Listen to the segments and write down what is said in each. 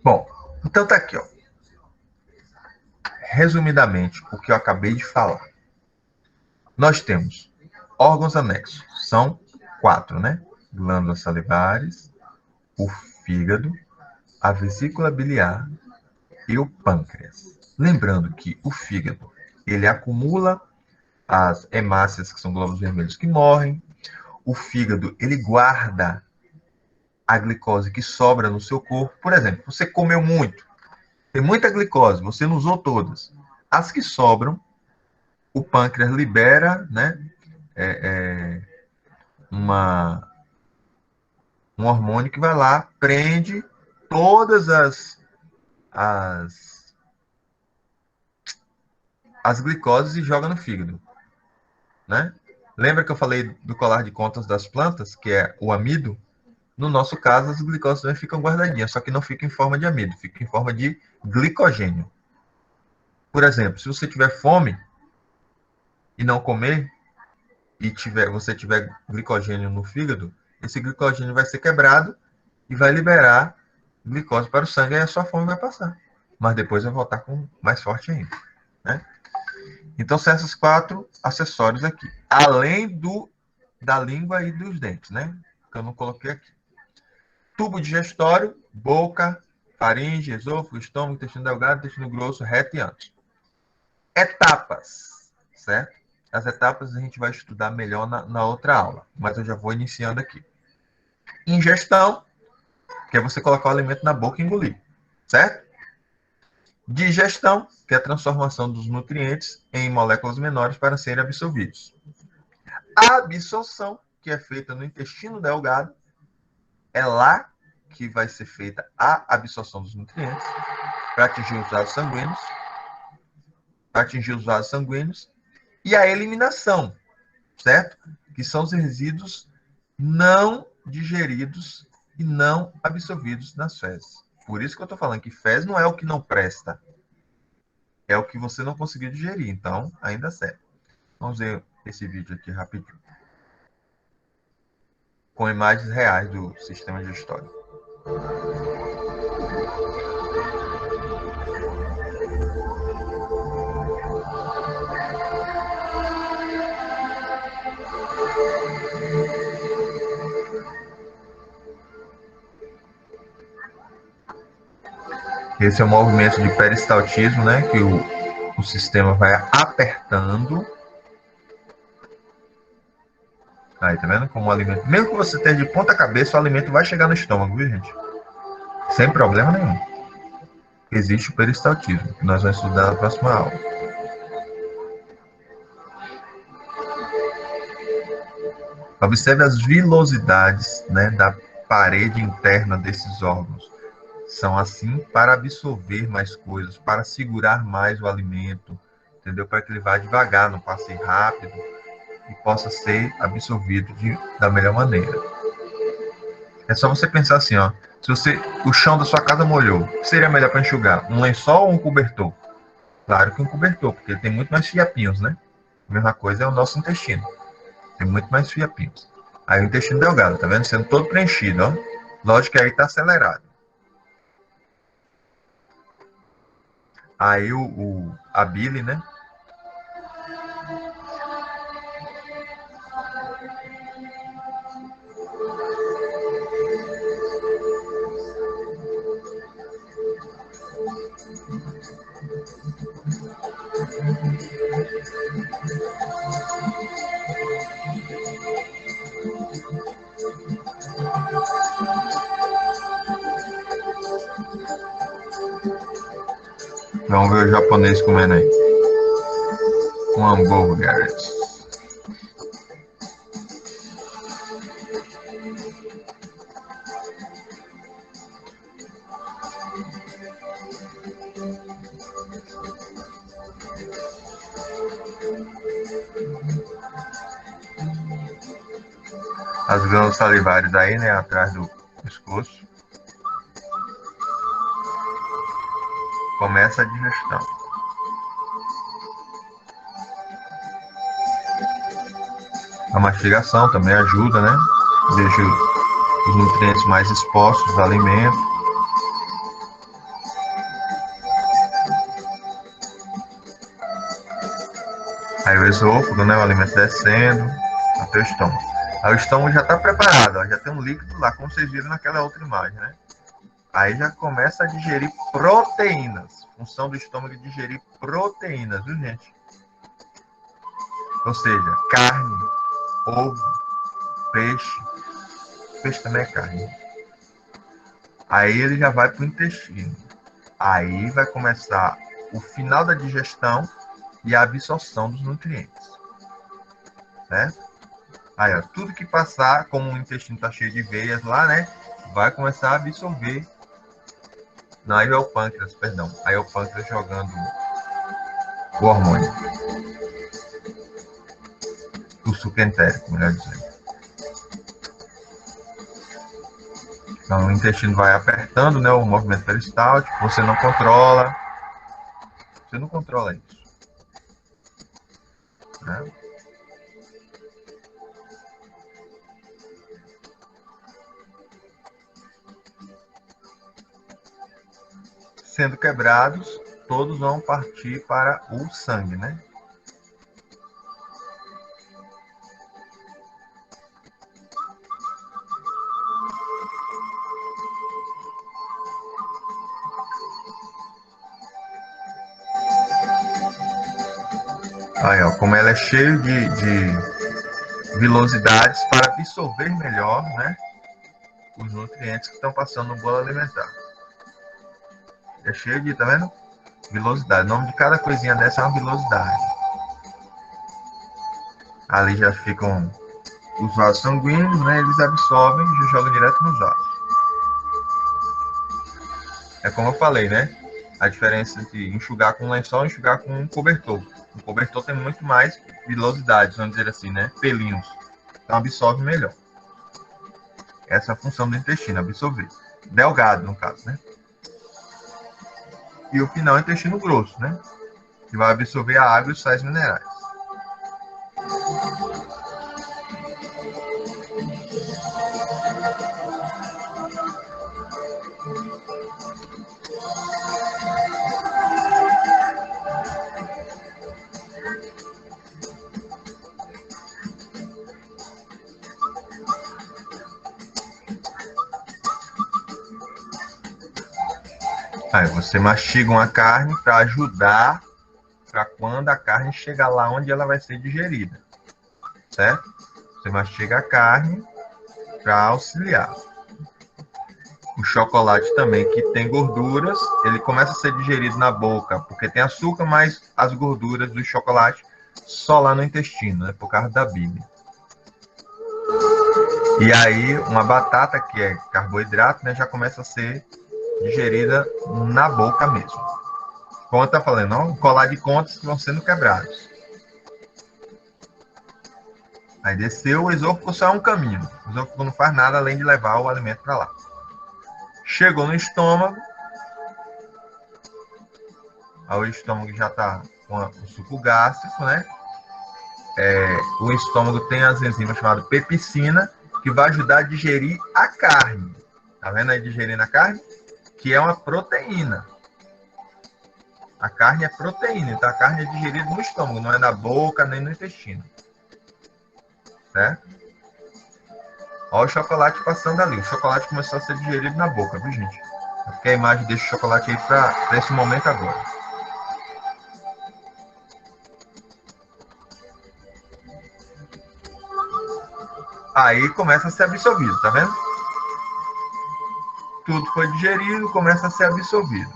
Bom, então tá aqui, ó. Resumidamente, o que eu acabei de falar. Nós temos órgãos anexos. São 4, né? Glândulas salivares, o fígado, a vesícula biliar e o pâncreas. Lembrando que o fígado, ele acumula as hemácias, que são glóbulos vermelhos que morrem. O fígado, ele guarda a glicose que sobra no seu corpo. Por exemplo, você comeu muito, tem muita glicose, você não usou todas. As que sobram, o pâncreas libera, né, uma, um hormônio que vai lá, prende todas as glicoses e joga no fígado, né? Lembra que eu falei do colar de contas das plantas, que é o amido? No nosso caso, as glicoses também ficam guardadinhas, só que não fica em forma de amido, fica em forma de glicogênio. Por exemplo, se você tiver fome e não comer, e você tiver glicogênio no fígado, esse glicogênio vai ser quebrado e vai liberar glicose para o sangue, e a sua fome vai passar. Mas depois vai voltar com mais forte ainda, né? Então, são esses 4 acessórios aqui. Além da língua e dos dentes, né? Que eu não coloquei aqui. Tubo digestório, boca, faringe, esôfago, estômago, intestino delgado, intestino grosso, reto e anus. Etapas, certo? As etapas a gente vai estudar melhor na outra aula, mas eu já vou iniciando aqui. Ingestão, que é você colocar o alimento na boca e engolir, certo? Digestão, que é a transformação dos nutrientes em moléculas menores para serem absorvidos. Absorção, que é feita no intestino delgado, é lá que vai ser feita a absorção dos nutrientes para atingir os vasos sanguíneos, e a eliminação, certo? Que são os resíduos não digeridos e não absorvidos nas fezes. Por isso que eu estou falando que fezes não é o que não presta, é o que você não conseguiu digerir, então ainda serve. Vamos ver esse vídeo aqui rapidinho, com imagens reais do sistema digestório. Esse é o movimento de peristaltismo, né? Que o sistema vai apertando. Aí, tá vendo? Como o alimento. Mesmo que você esteja de ponta cabeça, o alimento vai chegar no estômago, viu, gente? Sem problema nenhum. Existe o peristaltismo, que nós vamos estudar na próxima aula. Observe as vilosidades, né, da parede interna desses órgãos. São assim para absorver mais coisas, para segurar mais o alimento, entendeu? Para que ele vá devagar, não passe rápido e possa ser absorvido da melhor maneira. É só você pensar assim, ó. Se o chão da sua casa molhou, o que seria melhor para enxugar? Um lençol ou um cobertor? Claro que um cobertor, porque ele tem muito mais fiapinhos, né? A mesma coisa é o nosso intestino. Tem muito mais fiapinhos. Aí o intestino delgado, tá vendo? Sendo todo preenchido, ó. Lógico que aí tá acelerado. Aí a bile, né? Vamos ver o japonês comendo aí. Um hambúrguer. As glândulas salivares aí, né? Atrás do pescoço. Começa a digestão. A mastigação também ajuda, né? Deixa os nutrientes mais expostos ao alimento. esôfago, né? O alimento descendo até o estômago. Aí o estômago já está preparado, ó, já tem um líquido lá, como vocês viram naquela outra imagem, né? Aí já começa a digerir proteínas. Função do estômago é digerir proteínas, viu, gente? Ou seja, carne, ovo, peixe. Peixe também é carne. Aí ele já vai para o intestino. Aí vai começar o final da digestão e a absorção dos nutrientes. Certo? Aí, ó, tudo que passar, como o intestino está cheio de veias lá, né? Vai começar a absorver. Não, aí é o pâncreas, perdão. Aí é o pâncreas jogando o hormônio. O suco entérico, melhor dizendo. Então, o intestino vai apertando, né, o movimento peristáltico. Você não controla. Você não controla isso. Né? Sendo quebrados, todos vão partir para o sangue, né? Aí, ó, como ela é cheia de vilosidades para absorver melhor, né, os nutrientes que estão passando no bolo alimentar. É cheio de, tá vendo? Vilosidade. O nome de cada coisinha dessa é uma vilosidade. Ali já ficam os vasos sanguíneos, né? Eles absorvem e já jogam direto nos vasos. É como eu falei, né? A diferença entre enxugar com um lençol e enxugar com um cobertor. O cobertor tem muito mais vilosidades, vamos dizer assim, né? Pelinhos. Então absorve melhor. Essa é a função do intestino, absorver. Delgado, no caso, né? E o final é o intestino grosso, né? Que vai absorver a água e os sais minerais. Aí você mastiga uma carne para ajudar para quando a carne chegar lá onde ela vai ser digerida, certo? Você mastiga a carne para auxiliar. O chocolate também, que tem gorduras, ele começa a ser digerido na boca, porque tem açúcar, mas as gorduras do chocolate só lá no intestino, né, por causa da bile. E aí, uma batata, que é carboidrato, né, já começa a ser digerida na boca mesmo. Como eu estou falando, ó, um colar de contas que vão sendo quebrados. Aí desceu, o esôfago só é um caminho. O esôfago não faz nada além de levar o alimento para lá. Chegou no estômago, aí o estômago já está com o suco gástrico, né? O estômago tem as enzimas chamadas pepsina, que vai ajudar a digerir a carne. Tá vendo aí digerindo a carne? Que é uma proteína. A carne é proteína, então a carne é digerida no estômago, não é na boca nem no intestino. Certo? Olha o chocolate passando ali. O chocolate começou a ser digerido na boca, viu, gente? Porque a imagem deixa o chocolate aí para esse momento agora. Aí começa a ser absorvido, tá vendo? Tudo foi digerido, começa a ser absorvido.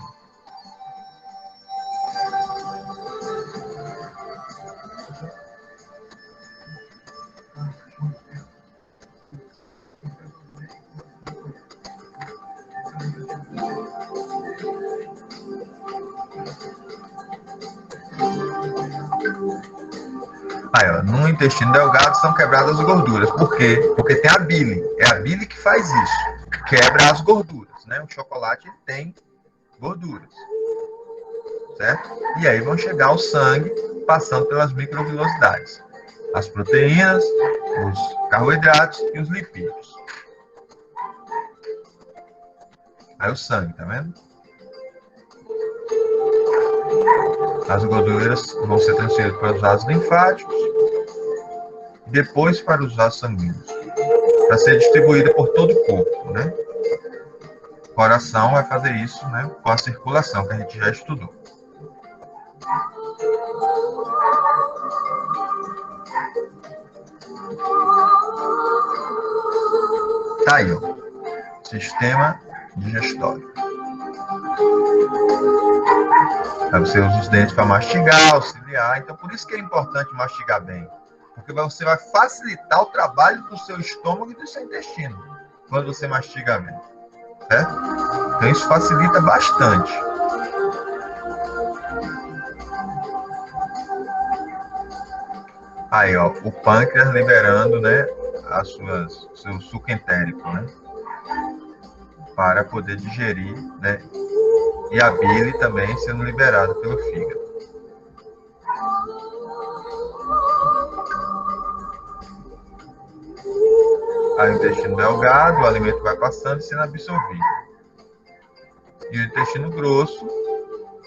Aí, ó, no intestino delgado são quebradas as gorduras. Por quê? Porque tem a bile. É a bile que faz isso. Quebra as gorduras, né? O chocolate tem gorduras. Certo? E aí vão chegar ao sangue passando pelas microvilosidades. As proteínas, os carboidratos e os lipídios. Aí o sangue, tá vendo? As gorduras vão ser transferidas para os vasos linfáticos, depois para os vasos sanguíneos, para ser distribuída por todo o corpo, né? O coração vai fazer isso, né, com a circulação, que a gente já estudou. Tá aí, ó. Sistema digestório. Aí você usa os dentes para mastigar, auxiliar. Então, por isso que é importante mastigar bem. Porque você vai facilitar o trabalho do seu estômago e do seu intestino quando você mastiga bem. Certo? Então, isso facilita bastante. Aí, ó, o pâncreas liberando, né, seu suco entérico, né, para poder digerir, né, e a bile também sendo liberada pelo fígado. Aí o intestino delgado, o alimento vai passando e sendo absorvido. E o intestino grosso,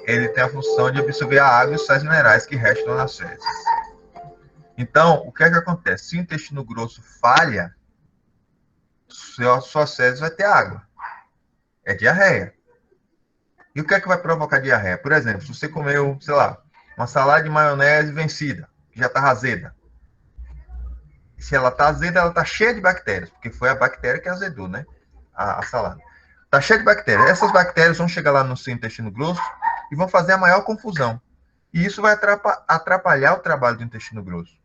ele tem a função de absorver a água e os sais minerais que restam nas fezes. Então, o que é que acontece? Se o intestino grosso falha, suas fezes vai ter água. É diarreia. E o que é que vai provocar diarreia? Por exemplo, se você comeu, sei lá, uma salada de maionese vencida, que já está azeda. Se ela está azeda, ela está cheia de bactérias, porque foi a bactéria que azedou, né? A salada. Está cheia de bactérias. Essas bactérias vão chegar lá no seu intestino grosso e vão fazer a maior confusão. E isso vai atrapalhar o trabalho do intestino grosso.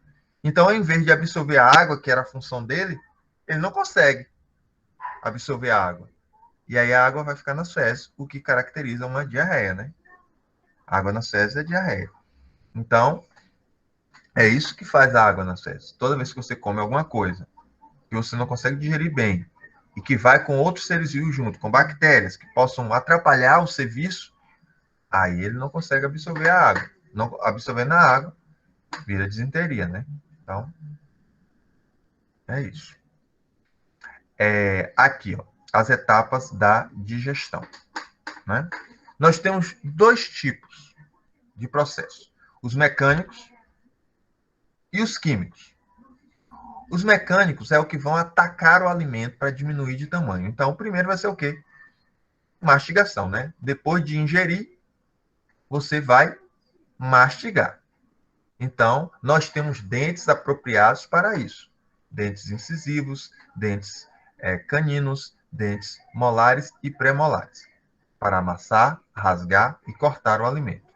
Então, ao invés de absorver a água, que era a função dele, ele não consegue absorver a água. E aí a água vai ficar nas fezes, o que caracteriza uma diarreia, né? Água nas fezes é diarreia. Então, é isso que faz a água nas fezes. Toda vez que você come alguma coisa que você não consegue digerir bem e que vai com outros seres vivos junto, com bactérias que possam atrapalhar o serviço, aí ele não consegue absorver a água. Não absorvendo a água, vira disenteria, né? Então, é isso. Aqui, ó, as etapas da digestão, né? Nós temos dois tipos de processo: os mecânicos e os químicos. Os mecânicos é o que vão atacar o alimento para diminuir de tamanho. Então, o primeiro vai ser o quê? Mastigação, né? Depois de ingerir, você vai mastigar. Então, nós temos dentes apropriados para isso. Dentes incisivos, dentes caninos, dentes molares e pré-molares, para amassar, rasgar e cortar o alimento,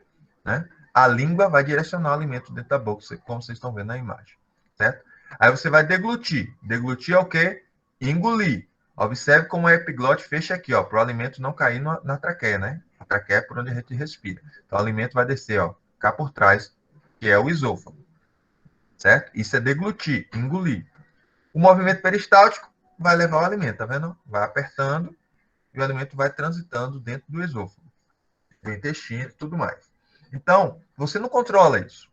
né? A língua vai direcionar o alimento dentro da boca, como vocês estão vendo na imagem, certo? Aí você vai deglutir. Deglutir é o quê? Engolir. Observe como a epiglote fecha aqui, ó, para o alimento não cair na traqueia, né? A traqueia é por onde a gente respira. Então, o alimento vai descer, ó, cá por trás, que é o esôfago, certo? Isso é deglutir, engolir. O movimento peristáltico vai levar o alimento, tá vendo? Vai apertando e o alimento vai transitando dentro do esôfago, do intestino e tudo mais. Então, você não controla isso.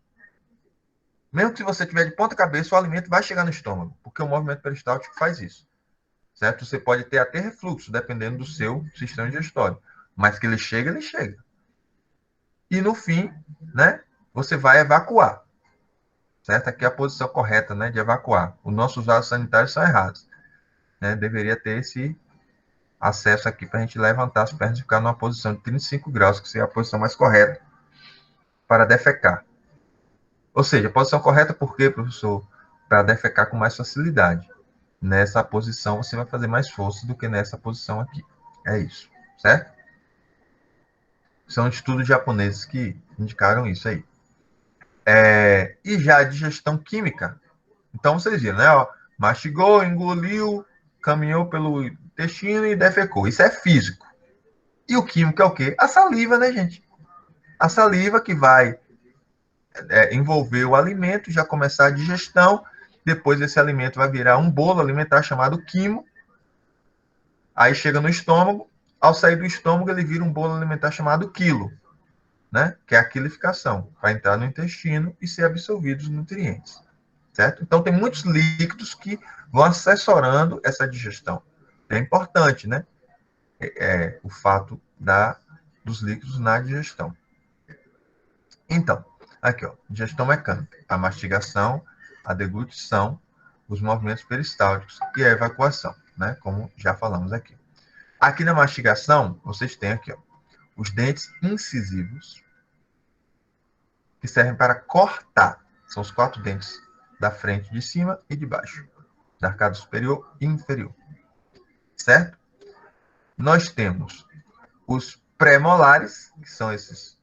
Mesmo que você tiver de ponta cabeça, o alimento vai chegar no estômago, porque o movimento peristáltico faz isso, certo? Você pode ter até refluxo, dependendo do seu sistema digestório, mas que ele chega, ele chega. E no fim, né, você vai evacuar, certo? Aqui é a posição correta, né, de evacuar. Os nossos vasos sanitários são errados, né? Deveria ter esse acesso aqui para a gente levantar as pernas e ficar numa posição de 35 graus, que seria a posição mais correta para defecar. Ou seja, a posição correta por quê, professor? Para defecar com mais facilidade. Nessa posição você vai fazer mais força do que nessa posição aqui. É isso, certo? São estudos japoneses que indicaram isso aí. E já a digestão química. Então vocês viram, né? Ó, mastigou, engoliu, caminhou pelo intestino e defecou. Isso é físico. E o químico é o quê? A saliva, né, gente? A saliva que vai envolver o alimento, já começar a digestão. Depois esse alimento vai virar um bolo alimentar chamado quimo. Aí chega no estômago. Ao sair do estômago, ele vira um bolo alimentar chamado quilo, né? Que é a quilificação, para entrar no intestino e ser absorvidos os nutrientes, certo? Então, tem muitos líquidos que vão assessorando essa digestão. É importante, né? O fato dos líquidos na digestão. Então, aqui, ó, digestão mecânica, a mastigação, a deglutição, os movimentos peristálticos e a evacuação, né? Como já falamos aqui. Aqui na mastigação, vocês têm aqui, ó, os dentes incisivos, que servem para cortar. São os 4 dentes da frente, de cima e de baixo, da arcada superior e inferior. Certo? Nós temos os pré-molares, que são esses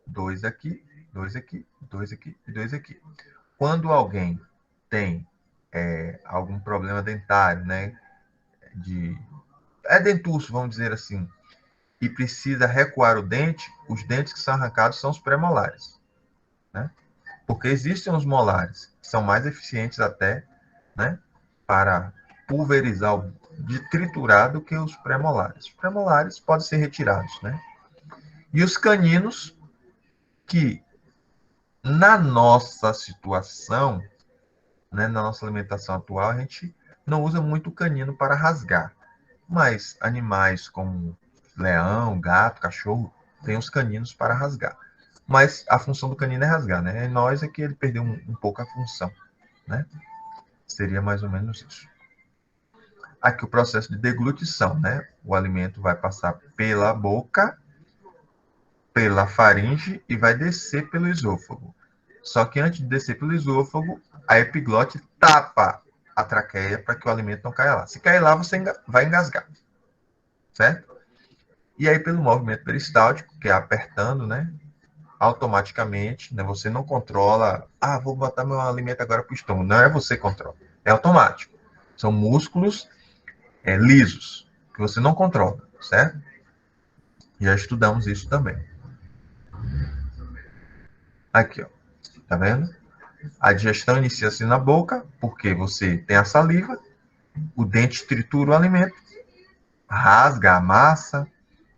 2 aqui, 2 aqui, 2 aqui e 2 aqui. Quando alguém tem algum problema dentário, né, dentuço, vamos dizer assim, e precisa recuar o dente, os dentes que são arrancados são os pré-molares, né? Porque existem os molares, que são mais eficientes até, né, para pulverizar, de triturar do que os pré-molares. Os pré-molares podem ser retirados, né? E os caninos, que na nossa situação, né, na nossa alimentação atual, a gente não usa muito o canino para rasgar. Mas animais como leão, gato, cachorro, têm os caninos para rasgar. Mas a função do canino é rasgar, né? E nós é que ele perdeu um pouco a função, né? Seria mais ou menos isso. Aqui o processo de deglutição, né? O alimento vai passar pela boca, pela faringe e vai descer pelo esôfago. Só que antes de descer pelo esôfago, a epiglote tapa a traqueia para que o alimento não caia lá. Se cair lá, você vai engasgar, certo? E aí, pelo movimento peristáltico, que é apertando, né? Automaticamente, né? Você não controla, vou botar meu alimento agora para o estômago. Não é você que controla, é automático. São músculos lisos, que você não controla, certo? Já estudamos isso também. Aqui, ó. Tá vendo? A digestão inicia-se na boca, porque você tem a saliva, o dente tritura o alimento, rasga a massa,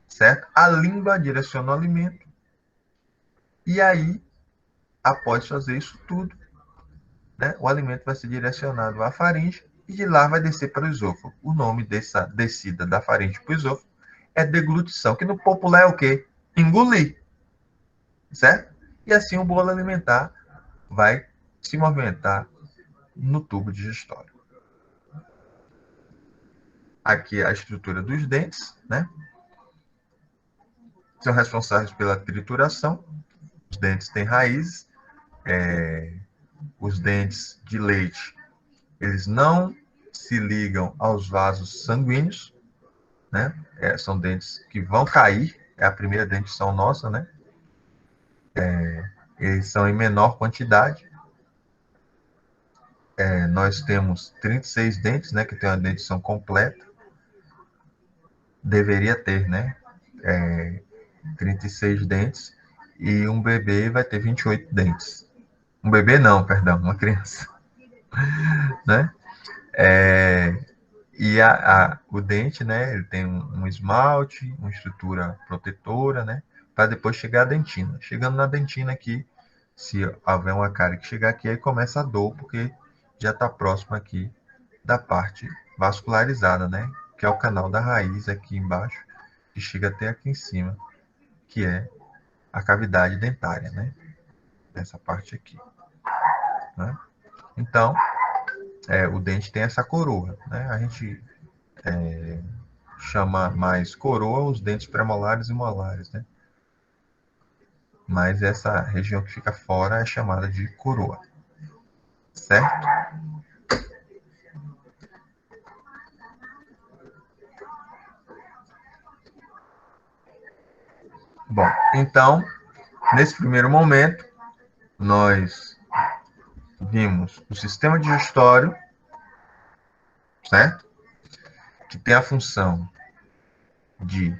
certo? A língua direciona o alimento. E aí, após fazer isso tudo, né, o alimento vai ser direcionado à faringe e de lá vai descer para o esôfago. O nome dessa descida da faringe para o esôfago é deglutição, que no popular é o quê? Engolir, certo? E assim o bolo alimentar vai se movimentar no tubo digestório. Aqui é a estrutura dos dentes, né? São responsáveis pela trituração. Os dentes têm raízes. Os dentes de leite, eles não se ligam aos vasos sanguíneos, né? São dentes que vão cair. É a primeira dentição nossa, né? Eles são em menor quantidade. Nós temos 36 dentes, né? Que tem uma dentição completa. Deveria ter, né? 36 dentes. E um bebê vai ter 28 dentes. Um bebê não, perdão, uma criança. Né? E o dente, né? Ele tem um esmalte, uma estrutura protetora, né? Para depois chegar à dentina. Chegando na dentina aqui, se houver uma cárie que chegar aqui, aí começa a dor, porque já está próximo aqui da parte vascularizada, né? Que é o canal da raiz aqui embaixo, que chega até aqui em cima, que é a cavidade dentária, né? Essa parte aqui, né? Então, o dente tem essa coroa, né? A gente chama mais coroa os dentes premolares e molares, né? Mas essa região que fica fora é chamada de coroa, certo? Bom, então, nesse primeiro momento, nós vimos o sistema digestório, certo? Que tem a função de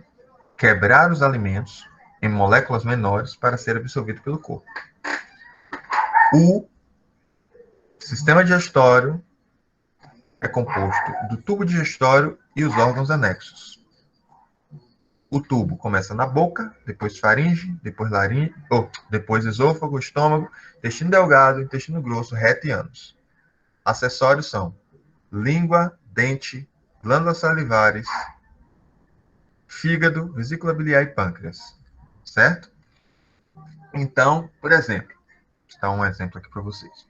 quebrar os alimentos em moléculas menores para ser absorvido pelo corpo. O sistema digestório é composto do tubo digestório e os órgãos anexos. O tubo começa na boca, depois faringe, depois laringe, depois esôfago, estômago, intestino delgado, intestino grosso, reto e ânus. Acessórios são língua, dente, glândulas salivares, fígado, vesícula biliar e pâncreas. Certo? Então, por exemplo, vou dar um exemplo aqui para vocês.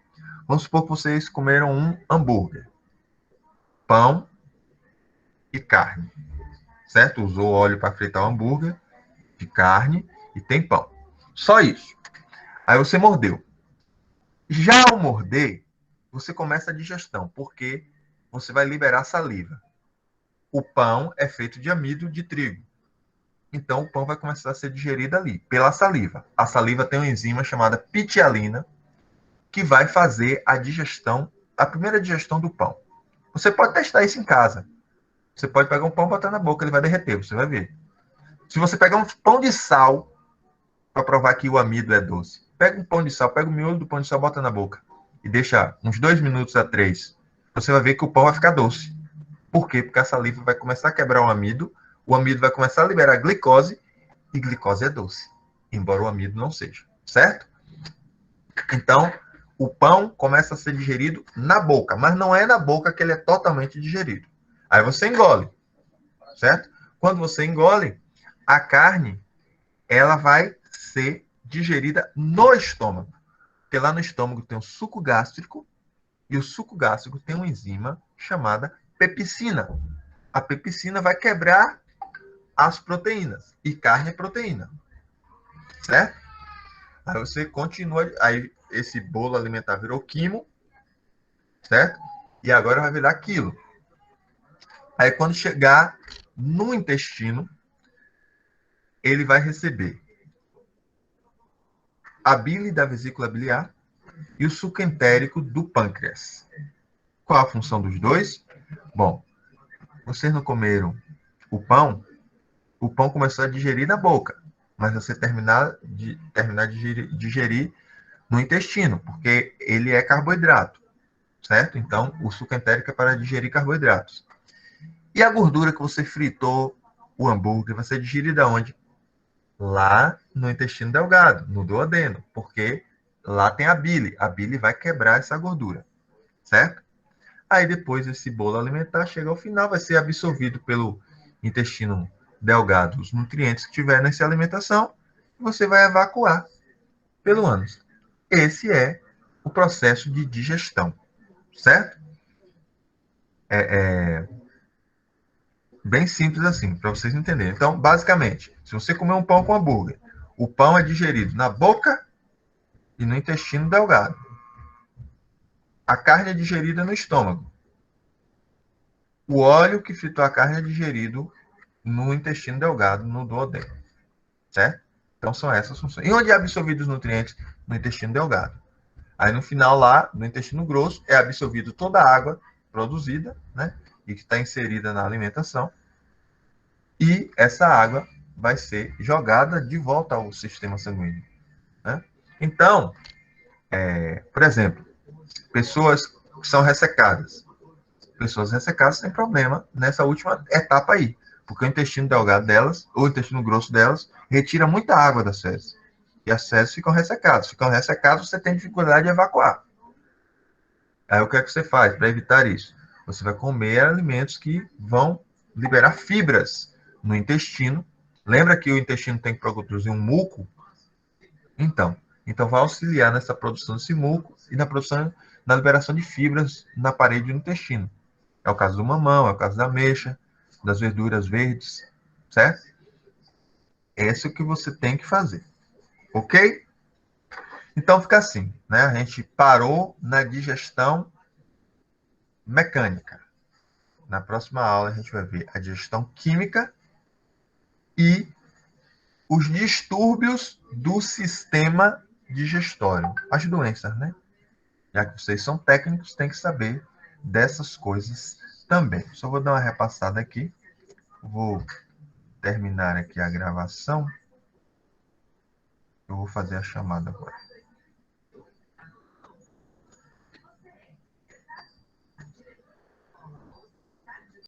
Vamos supor que vocês comeram um hambúrguer, pão e carne, certo? Usou óleo para fritar o hambúrguer de carne e tem pão. Só isso. Aí você mordeu. Já ao morder, você começa a digestão, porque você vai liberar saliva. O pão é feito de amido de trigo. Então, o pão vai começar a ser digerido ali, pela saliva. A saliva tem uma enzima chamada pitialina, que vai fazer a digestão, a primeira digestão do pão. Você pode testar isso em casa. Você pode pegar um pão e botar na boca, ele vai derreter, você vai ver. Se você pegar um pão de sal, para provar que o amido é doce, pega um pão de sal, pega o miolo do pão de sal, bota na boca e deixa uns 2 minutos a 3. Você vai ver que o pão vai ficar doce. Por quê? Porque a saliva vai começar a quebrar o amido vai começar a liberar glicose, e glicose é doce, embora o amido não seja, certo? Então, o pão começa a ser digerido na boca, mas não é na boca que ele é totalmente digerido. Aí você engole, certo? Quando você engole, a carne, ela vai ser digerida no estômago. Porque lá no estômago tem o suco gástrico, e o suco gástrico tem uma enzima chamada pepsina. A pepsina vai quebrar as proteínas, e carne é proteína, certo? Aí você continua, aí esse bolo alimentar virou quimo, certo? E agora vai virar quilo. Aí quando chegar no intestino, ele vai receber a bile da vesícula biliar e o suco entérico do pâncreas. Qual a função dos dois? Bom, vocês não comeram o pão começou a digerir na boca, mas você terminar de digerir no intestino, porque ele é carboidrato, certo? Então, o suco entérico é para digerir carboidratos. E a gordura que você fritou o hambúrguer vai ser digerida onde? Lá no intestino delgado, no duodeno, porque lá tem a bile. A bile vai quebrar essa gordura, certo? Aí depois esse bolo alimentar chega ao final, vai ser absorvido pelo intestino delgado os nutrientes que tiver nessa alimentação, e você vai evacuar pelo ânus. Esse é o processo de digestão, certo? É bem simples assim, para vocês entenderem. Então, basicamente, se você comer um pão com hambúrguer, o pão é digerido na boca e no intestino delgado. A carne é digerida no estômago. O óleo que fritou a carne é digerido no intestino delgado, no duodeno, certo? Então, são essas funções. E onde é absorvido os nutrientes? No intestino delgado. Aí, no final, lá, no intestino grosso, é absorvido toda a água produzida, né? E que está inserida na alimentação. E essa água vai ser jogada de volta ao sistema sanguíneo, né? Então, por exemplo, pessoas que são ressecadas. Pessoas ressecadas têm problema nessa última etapa aí, porque o intestino delgado delas, ou o intestino grosso delas, retira muita água das fezes. E as fezes ficam ressecadas. Ficam ressecadas, você tem dificuldade de evacuar. Aí o que é que você faz para evitar isso? Você vai comer alimentos que vão liberar fibras no intestino. Lembra que o intestino tem que produzir um muco? Então vai auxiliar nessa produção desse muco e na produção, na liberação de fibras na parede do intestino. É o caso do mamão, é o caso da ameixa, das verduras verdes, certo? Esse é o que você tem que fazer, ok? Então fica assim, né? A gente parou na digestão mecânica. Na próxima aula a gente vai ver a digestão química e os distúrbios do sistema digestório. As doenças, né? Já que vocês são técnicos, tem que saber dessas coisas também. Só vou dar uma repassada aqui. Vou terminar aqui a gravação. Eu vou fazer a chamada agora.